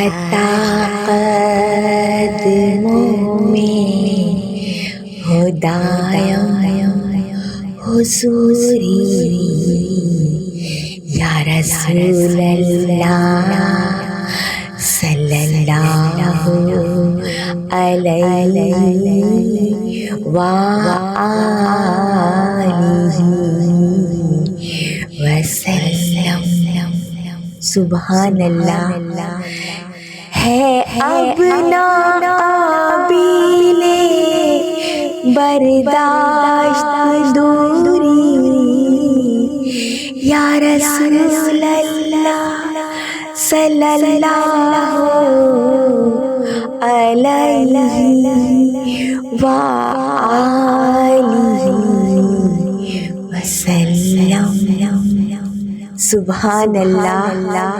آتا قدموں میں خدایم حضوری یا رسول اللہ صلی اللہ علیہ وآلہ وسلم۔ سبحان اللہ۔ ہے اب ناقابل برداشت دوری یا رسول اللہ صلی اللہ علیہ وآلہ وسلم۔ سبحان اللہ۔